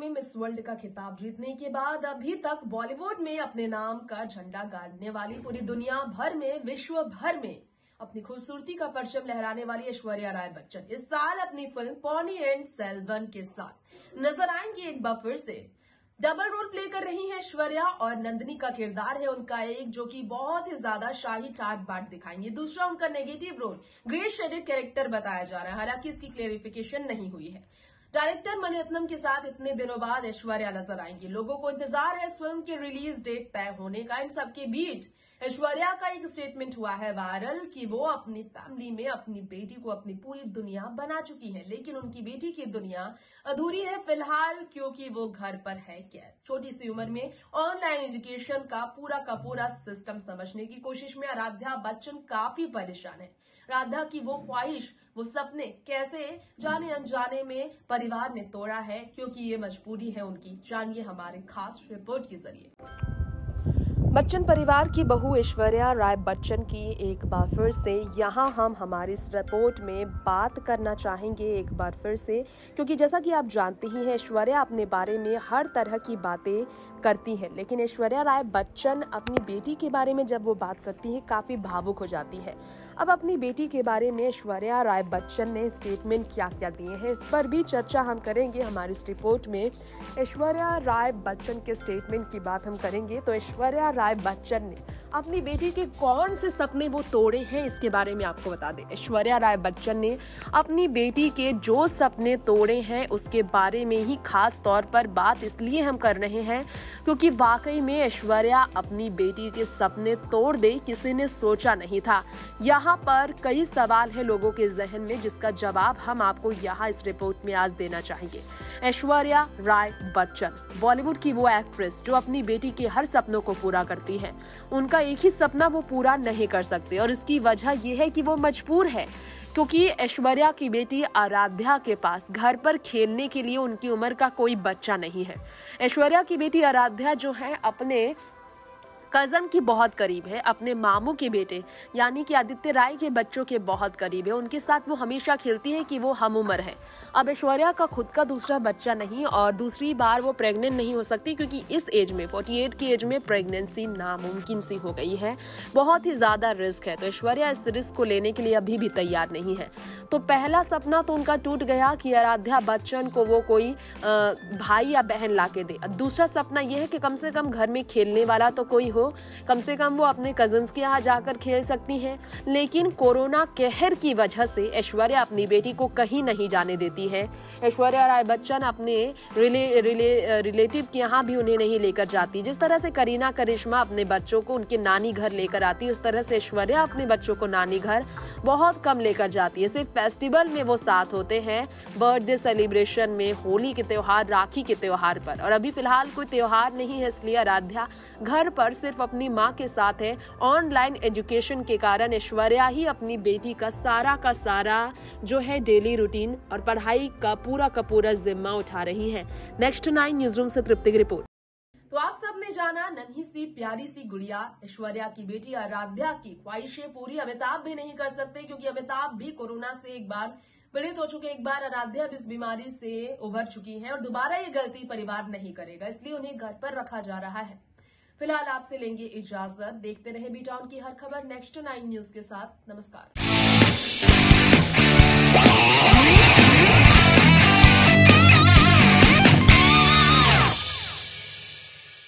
में miss world का खिताब जीतने के बाद अभी तक बॉलीवुड में अपने नाम का झंडा गाड़ने वाली, पूरी दुनिया भर में, विश्व भर में अपनी खूबसूरती का परचम लहराने वाली ऐश्वर्या राय बच्चन इस साल अपनी फिल्म पोन्नियिन सेल्वन के साथ नजर आएंगी। एक बार फिर से डबल रोल प्ले कर रही हैं ऐश्वर्या और नंदिनी का किरदार है उनका एक, जो कि बहुत ही ज्यादा शाही ठाट बाट दिखाएंगे। दूसरा उनका negative role grey shaded character बताया जा रहा है, हालांकि इसकी क्लेरिफिकेशन नहीं हुई है। डायरेक्टर मणिरत्नम के साथ इतने दिनों बाद ऐश्वर्या नजर आएंगी। लोगों को इंतजार है इस फिल्म के रिलीज डेट तय होने का। इन सबके बीच ऐश्वर्या का एक स्टेटमेंट हुआ है वायरल कि वो अपनी फैमिली में अपनी बेटी को अपनी पूरी दुनिया बना चुकी है, लेकिन उनकी बेटी की दुनिया अधूरी है फिलहाल, क्योंकि वो घर पर है कैद। छोटी सी उम्र में ऑनलाइन एजुकेशन का पूरा सिस्टम समझने की कोशिश में आराध्या बच्चन काफी परेशान है। राधा की वो ख्वाहिश, वो सपने कैसे जाने अनजाने में परिवार ने तोड़ा है, क्योंकि ये मजबूरी है उनकी। जानिए हमारे खास रिपोर्ट के जरिए। बच्चन परिवार की बहू ऐश्वर्या राय बच्चन की एक बार फिर से यहाँ हम हमारी इस रिपोर्ट में बात करना चाहेंगे एक बार फिर से, क्योंकि जैसा कि आप जानते ही हैं ऐश्वर्या अपने बारे में हर तरह की बातें करती है, लेकिन ऐश्वर्या राय बच्चन अपनी बेटी के बारे में जब वो बात करती है काफ़ी भावुक हो जाती है। अब अपनी बेटी के बारे में ऐश्वर्या राय बच्चन ने स्टेटमेंट क्या क्या दिए हैं, इस पर भी चर्चा हम करेंगे हमारी इस रिपोर्ट में। ऐश्वर्या राय बच्चन के स्टेटमेंट की बात हम करेंगे तो ऐश्वर्या राय बच्चन ने अपनी बेटी के कौन से सपने वो तोड़े हैं, इसके बारे में आपको बता दें। ऐश्वर्या राय बच्चन ने अपनी बेटी के जो सपने तोड़े हैं उसके बारे में ही खास तौर पर बात इसलिए हम कर रहे हैं क्योंकि वाकई में ऐश्वर्या अपनी बेटी के सपने तोड़ दे किसी ने सोचा नहीं था। यहाँ पर कई सवाल है लोगों के जहन में, जिसका जवाब हम आपको यहाँ इस रिपोर्ट में आज देना चाहेंगे। ऐश्वर्या राय बच्चन बॉलीवुड की वो एक्ट्रेस जो अपनी बेटी के हर सपनों को पूरा करती है। उनका एक ही सपना वो पूरा नहीं कर सकते और इसकी वजह यह है कि वो मजबूर है, क्योंकि ऐश्वर्या की बेटी आराध्या के पास घर पर खेलने के लिए उनकी उम्र का कोई बच्चा नहीं है। ऐश्वर्या की बेटी आराध्या जो है अपने कजन की बहुत करीब है, अपने मामू के बेटे यानी कि आदित्य राय के बच्चों के बहुत करीब है। उनके साथ वो हमेशा खेलती है कि वो हम उम्र है। अब ऐश्वर्या का खुद का दूसरा बच्चा नहीं और दूसरी बार वो प्रेग्नेंट नहीं हो सकती, क्योंकि इस एज में 48 की एज में प्रेगनेंसी नामुमकिन सी हो गई है, बहुत ही ज्यादा रिस्क है। तो ऐश्वर्या इस रिस्क को लेने के लिए अभी भी तैयार नहीं है। तो पहला सपना तो उनका टूट गया कि आराध्या बच्चन को वो कोई भाई या बहन ला के दे। दूसरा सपना यह है कि कम से कम घर में खेलने वाला तो कोई हो, कम से कम वो अपने कजन्स के यहाँ जाकर खेल सकती हैं। लेकिन कोरोना कहर की वजह से ऐश्वर्या अपनी बेटी को कहीं नहीं जाने देती है। ऐश्वर्या राय बच्चन अपने रिलेटिव के यहाँ भी उन्हें नहीं लेकर जाती। जिस तरह से करीना करिश्मा अपने बच्चों को उनके नानी घर लेकर आती है, उस तरह से ऐश्वर्या अपने बच्चों को नानी घर बहुत कम लेकर जाती है। सिर्फ फेस्टिवल में वो साथ होते हैं, बर्थडे सेलिब्रेशन में, होली के त्योहार, राखी के त्योहार पर। और अभी फिलहाल कोई त्योहार नहीं है, इसलिए आराध्या घर पर सिर्फ अपनी माँ के साथ है। ऑनलाइन एजुकेशन के कारण ऐश्वर्या ही अपनी बेटी का सारा जो है डेली रूटीन और पढ़ाई का पूरा जिम्मा उठा रही है। नेक्स्ट 9 न्यूज रूम से तृप्ति की रिपोर्ट। तो आप सबने जाना नन्ही सी प्यारी सी गुड़िया ऐश्वर्या की बेटी आराध्या की ख्वाहिशें पूरी अमिताभ भी नहीं कर सकते, क्योंकि अमिताभ भी कोरोना से एक बार पीड़ित हो चुके। एक बार आराध्या इस बीमारी से उभर चुकी है और दोबारा ये गलती परिवार नहीं करेगा, इसलिए उन्हें घर पर रखा जा रहा है। फिलहाल आपसे लेंगे इजाजत। देखते रहे बी टाउन की हर खबर नेक्स्ट 9 न्यूज के साथ। नमस्कार।